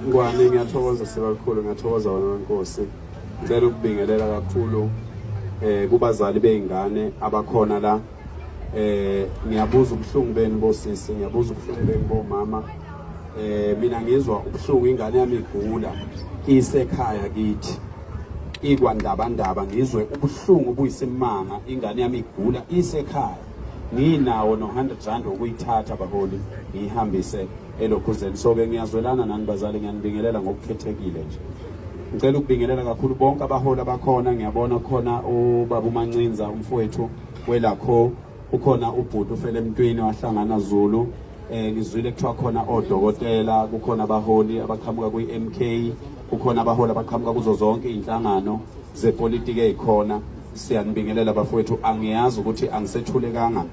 Ngwane ngiyathokoza sikakhulu ngiyathokoza wena Nkosi. Ngicela ukubingelela kakhulu kubazali beingane abakhona la. Ngiyabuza ubuhlungu benu bosisi, ngiyabuza ubuhlungu benu bomama. Mina ngizwa ubuhlungu ingane yami igula isekhaya kithi. Ikwandabandaba ngizwe ubuhlungu buyisimanga ingane yami igula isekhaya. Nginawo no100 ukuyithatha baholi ngihambise elokhuzeni. So ke ngiyazwelana nani bazali, ngiyanibingelela ngokukhethekile nje. Ngicela ukubingelela kakhulu bonke abaholi abakhona. Ngiyabona khona ubaba uMancinza umfowethu welakho, ukhona ubhuti ufele emntwini wahlangana Zulu. Ngizwile kuthiwa khona odokotela, kukhona abaholi abaqhamuka kwi-MK, kukhona abaholi abaqhamuka kuzo zonke inhlangano zepolitiki ezikhona. Siyanibingelela bafowethu. Angiyazi ukuthi angisethulekanga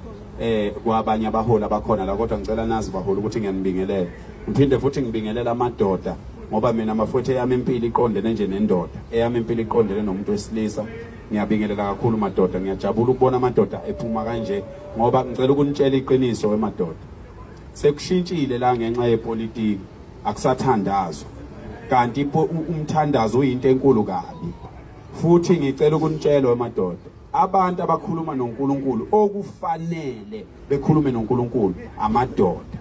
kwabanye abaholi abakhona la, kodwa ngicela nazi baholi ukuthi ngiyanibingelela. Ngiphinde futhi ngibingelela amadoda, ngoba mina mafowethu eyami impilo iqondene nje nendoda, eyami impilo iqondene nomuntu wesilisa. Ngiyabingelela kakhulu madoda, ngiyajabula ukubona amadoda ephuma kanje, ngoba ngicela ukunitshela iqiniso wemadoda. Sekushintshile la ngenxa yepolitiki, akusathandazwa. Kanti umthandazo uyinto enkulu kabi. Futhi ngicela ukunitshela wemadoda, abantu abakhuluma noNkulunkulu okufanele bekhulume noNkulunkulu amadoda.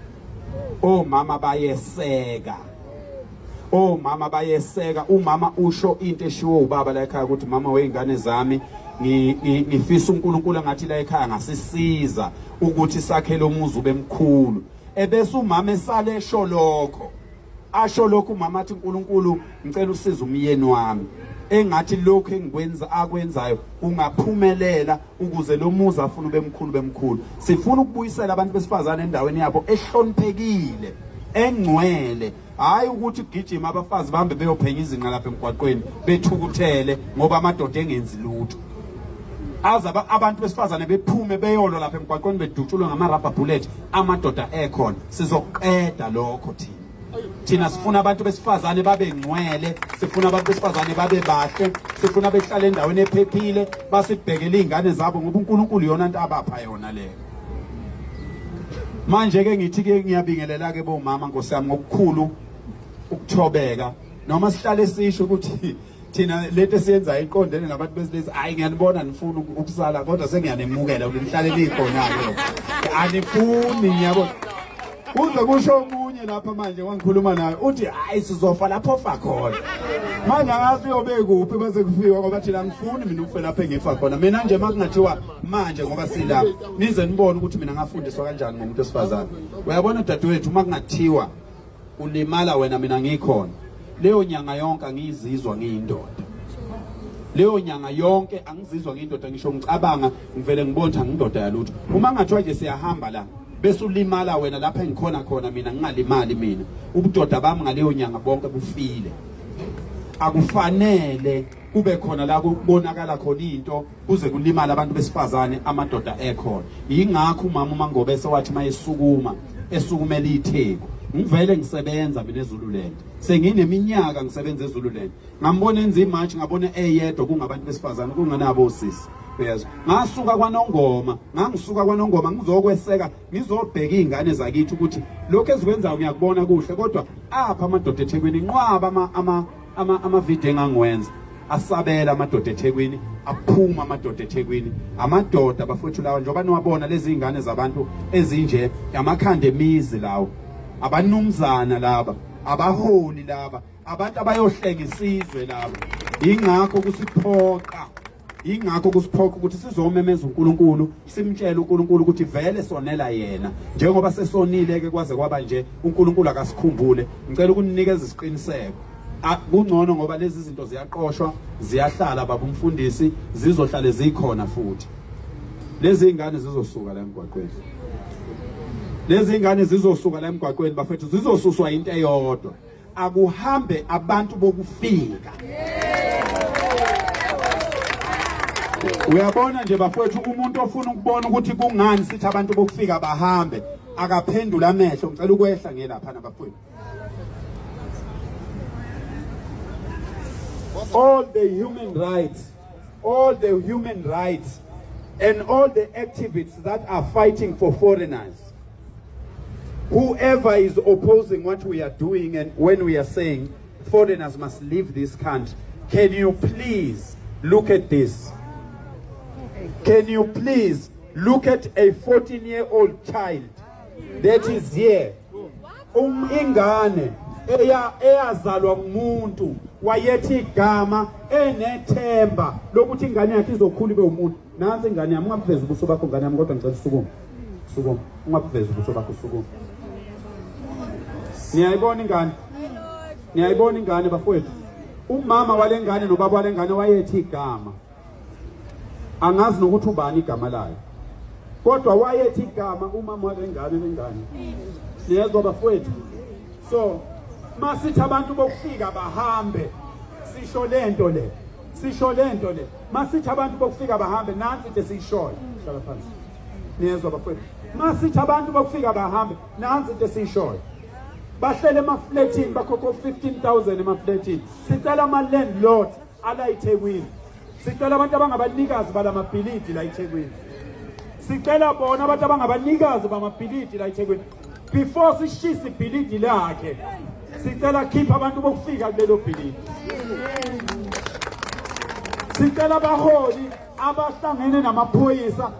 Omama bayeseka. Omama bayeseka. Umama usho into eshiwo ubaba la ekhaya ukuthi mama weingane zami ngifisa uNkulunkulu ngathi la ekhaya ngasisiza ukuthi sakhele umuzi ube mkhulu. Ebese umama esale esho lokho. Asho lokho umama athi uNkulunkulu ngicela usize umyeni wami. Engathi lokho engikwenza akwenzayo ungaphumelela ukuze lo muzi afuna ube mkhulu. Sifuna ukubuyisela abantu besifazane endaweni yabo ehloniphekile, engcwele. Hayi ukuthi ugijima abafazi bahambe beyophenya izinqa lapha emgwaqweni bethukuthele ngoba amadoda engenzi lutho. Aza abantu besifazane bephume beyolo lapha emgwaqweni bedutshulwe ngama-rubber bullet, amadoda ekhona. Sizoqeda lokho thina. Thina sifuna abantu besifazane babe ngcwele, sifuna abantu besifazane babe bahle, sifuna behlale endaweni ephephile, basibhekele izingane zabo ngoba uNkulunkulu yona into abapha yona leyo. Manje ke ngithi ke ngiyabingelela ke bomama Nkosi yami ngokukhulu ukuthobeka, noma sihlale sisho ukuthi thina lethe siyenza iqondene nabantu besilisa. Hayi ngiyanibona nifuna ukusala, kodwa sengiyanemukela ukuthi nihlale likhona ke. Anifuni ngiyabona. Uze kusho omunye lapha manje wangikhuluma naye uthi hayi sizofa lapho fa khona. Manje angazi uyobe kuphi bese kufika ngoba thina ngifuni mina ukufa lapha engifa khona. Mina nje makungathiwa manje ngoba silapha nize nibone ukuthi mina ngafundiswa kanjani ngomuntu osifazane. Uyabona dadewethu, makungathiwa ulimala wena mina ngikhona, leyo nyanga yonke ngizizwa ngiyindoda. Leyo nyanga yonke angizizwa ngiyindoda, ngisho ngicabanga ngivele ngibona ngindoda yalutho. Uma ngathiwa nje siyahamba la bese ulimala wena lapha engikhona khona mina ngingalimali mina, ubudoda bami ngaleyo nyanga bonke bufile. Akufanele kube khona la kubonakala khona into kuze kulimala abantu besifazane amadoda ekhona. Yingakho umama uMangobese wathi esukumela itheku. Ngivele ngisebenza mina eZululand, sengineminyaka ngisebenza eZululand. Ngambona enza imatch, ngabona eyedwa kungabantu besifazane kungenabo osisi. Phezulu ngasuka kwaNongoma, ngizokweseka, ngizobheka izingane zakithi ukuthi lokho ezikwenzayo ngiyakubona kuhle, kodwa apha amadoda eThekwini inqwaba ama-video engangwenza asabela amadoda eThekwini, aphuma amadoda eThekwini. Amadoda abafowethu lawa njengoba niwabona lezi izingane zabantu ezinje amakhanda emizi lawo, abanumzana laba, abaholi laba, abantu abayohlenga isizwe laba. Ingakho kusiphoqa ukuthi sizomemeza uNkulunkulu, simtshele uNkulunkulu ukuthi vele sonela yena. Njengoba sesonile ke kwaze kwaba nje uNkulunkulu akasikhumbule. Ngicela ukuninikeza isiqiniseko. Kungcono ngoba lezi zinto ziyaqoshwa, ziyahlala baba umfundisi, zizohlale zikhona futhi. Lezi izingane zizosuka la emgwaqweni. Lezi izingane zizosuka la emgwaqweni bafethu, zizosuswa into eyodwa. Akuhambe abantu bokufika. Uyabona nje bafowethu, umuntu ofuna ukubona ukuthi kungani sithi abantu bokufika bahambe, akaphendula amehlo. Ngicela ukwehla ngelapha nabafowethu. All the human rights and all the activists that are fighting for foreigners, whoever is opposing what we are doing and when we are saying foreigners must leave this country, can you please look at this? Can you please look at a 14-year-old child that is here? Ingane eyazalwa umuntu wayethi igama enethemba lokuthi ingane yakhe izokhula ibe umuntu. Nansi ingane yami, ungabuveza ubuso bakho ngane yami, kodwa ngicela usukuma. Sukuma, ungabuveza ubuso bakho, sukuma. Niyayibona ingane? Niyayibona ingane bafowethu? Umama walengane nobaba walengane wayethi igama. Angazi nokuthi ubani igama layo. Kodwa wayethi igama umama walengane nengane. Niyezwa bafowethu? So, masithi abantu bokufika bahambe, sisho lento le. Sisho lento le. Masithi abantu bokufika bahambe, nansi into siyishoyo. Hlala phansi. Niyezwa bafowethu? Masithi abantu bokufika bahambe, nansi into siyishoyo. Bahlele emafletini bakhokho 15,000 emafletini. Sicela ama-landlord ala eThekwini. Sicela abantu abangabanikazi balamabhilidi la eThekwini. Sicela bona abantu abangabanikazi bamabhilidi la eThekwini. Before sishisa ibhilidi lakhe, sicela khipha abantu bokufika kulelo bhilidi. Sicela abaholi abahlangene namaphoyisa,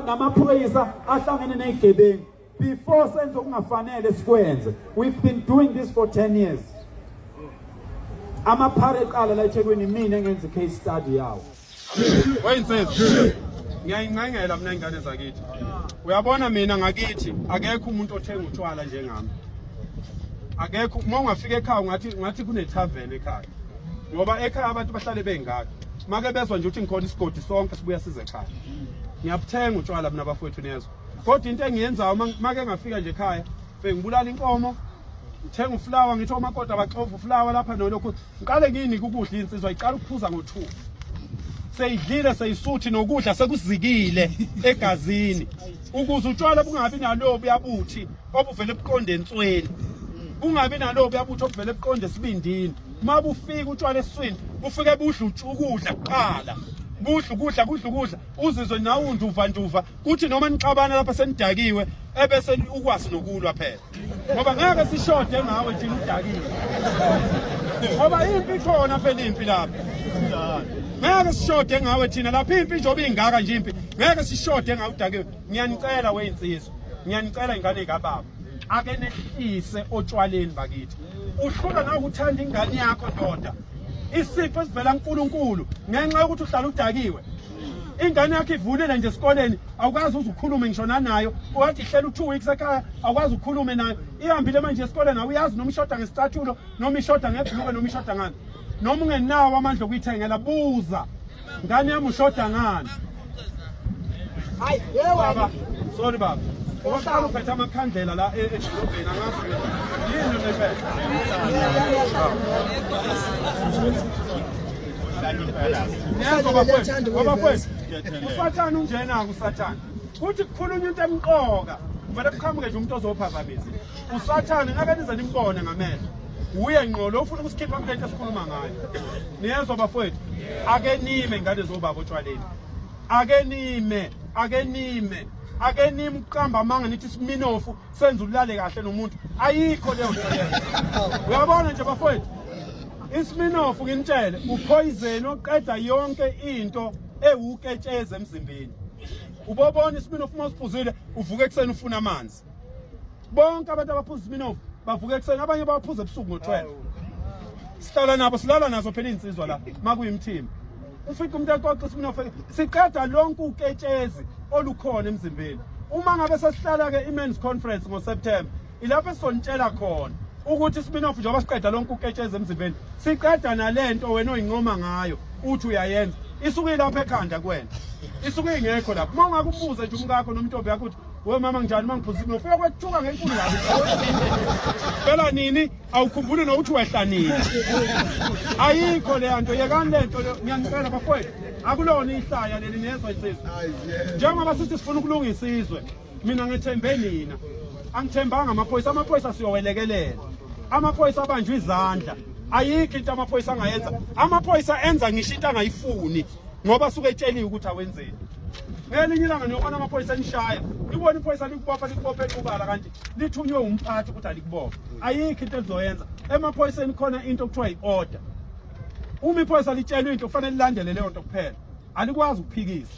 namaphoyisa ahlangene nezigebengu. Before senze okungafanele sikwenze. We've been doing this for 10 years. Amaphare eqala la eThekwini mina engenza case study yawo. Wayensizwe. Ngiyayingcengela mina ingane zakithi. Uyabona mina ngakithi akekho umuntu othenga utshwala njengami. Akekho uma ungafika ekhaya ngathi kune tavern ekhaya. Ngoba ekhaya abantu bahlale bengaka. Make bezwe nje ukuthi ngikhona isigodi sonke sibuya size ekhaya. Ngiyabuthenga utshwala mina bafowethu nezwe. Kodwa into engiyenzayo make ngafika nje ekhaya, ngibulala inkomo, ngithenga uflower, ngithi omakoti abaxova uflower lapha nolokhu. Ngiqale ngiyinika ukudla insizwa iqala ukuphuza ngo2. Seyidlile seyisuthi nokudla sekuzikile egazini. Ukuze utshwala bungabi nalobu yabuthi obuvele ebuqonde entsweni. Bungabi nalobu yabuthi obuvele ebuqonde esibindini. Uma bufika utshwala eswini, ufike budla ukudla kuqala. Kudla uzizwe nawe unduva kuthi noma nixabana lapha senidakiwe ebese ukwazi nokulwa phela ngoba ngeke sishode ngawe thina udakiwe ngoba impi khona phela impi lapha ngeke sishode ngawe thina lapha impi njobe ingaka nje impi ngeke sishode ngawe udakiwe. Ngiyanicela weinsizwa, ngiyanicela ingane kababa ake nehlise otshwaleni bakithi. Uhlula nawe uthanda ingane yakho ndoda. Isipho sivela kuNkulunkulu ngenxa yokuthi uhlala udakiwe. Ingane yakhe ivulele nje esikoleni awukazi uzukhulume ngishona nayo. Wathi ihlela u2 weeks ekhaya awukazi ukukhulume nayo. Ihambile manje esikoleni awuyazi noma ishoda ngesicathulo noma ishoda ngebhuluke noma ishoda ngani. Noma ungenawo amandla okuyithengela buza. Ngane yami ushoda ngani? Hayi baba. Sorry baba. Oqala uphethe amakhandlela la edolobheni angazi yini nempela. Bafowethu, usathana unjena kusathana. Kuthi kukhulunywa into emqoka, kumele kuqhamuke nje umuntu ozophazamisa. Usathana ngeke nize nimbone ngamehlo. Uye ngqolo ufuna ukusikhipha kulento esikhuluma ngayo. Niyezwa bafowethu, ake nime ingane zobaba otshwaleni. Ake nime ukuqamba amanga nithi Sminofu senza ulale kahle nomuntu. Ayikho leyo nto leyo. Uyabona nje bafowethu? Isminofu nginitshele upoison oqeda yonke into ewuketsheze emzimbeni. Ubobona isminofu mawusiphuzile uvuka ekseni ufuna amanzi. Bonke abantu abaphuza isminofu bavuka ekseni, abanye baphuza ebusuku ngo12. Silala nazo phela insizwa la makuyimthimba. Ufika umuntu eqoqa isminofu siqeda lonke uketshezi olukhona emzimbeni. Uma ngabe sesihlala ke imen's conference ngoSeptember ilapho esonitshela khona ukuthi isminofu njengoba siqeda lonke uketshezi emzimbeni siqeda nalento wena oyinqoma ngayo uthi uyayenza isuke lapha ekhanda kuwena, isuke ingekho lapho. Uma ungakubuza nje umkakho nomuntu yakho uthi we mama njani mangiphuza isminofu ufika kwethuka ngenkulu kabi phela nini awukhumbuli nokuthi wehlanini. Ayikho le nto, yekani lento ngiyanicela bafowethu, akulona ihlaya leli nezwe isizwe. Njengoba sithi sifuna ukulungisa izwe, mina ngithembe nina, angithembanga amaphoyisa siyowelekelela. Amaphoyisa abanjwe izandla, ayikho into amaphoyisa angayenza. Amaphoyisa enza ngisho into angayifuni ngoba suke etsheliwe ukuthi awenzeni. Ngelinye ilanga niyobona amaphoyisa enishaya libona iphoyisa likubophe equbala kanti lithunywe umphathi ukuthi alikubophe ayikho into elizoyenza emaphoyiseni khona into okuthiwa yi-order uma iphoyisa litshelwe into kufanele lilandele leyo nto kuphela alikwazi ukuphikisa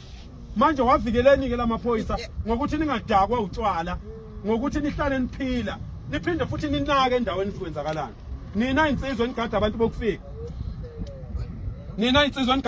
manje wavikeleni-ke lamaphoyisa ngokuthi ningadakwa utshwala ngokuthi nihlale niphila niphinde futhi ninake endaweni kwenzakalani nina insizwa enigada abantu bokufika nina insizwa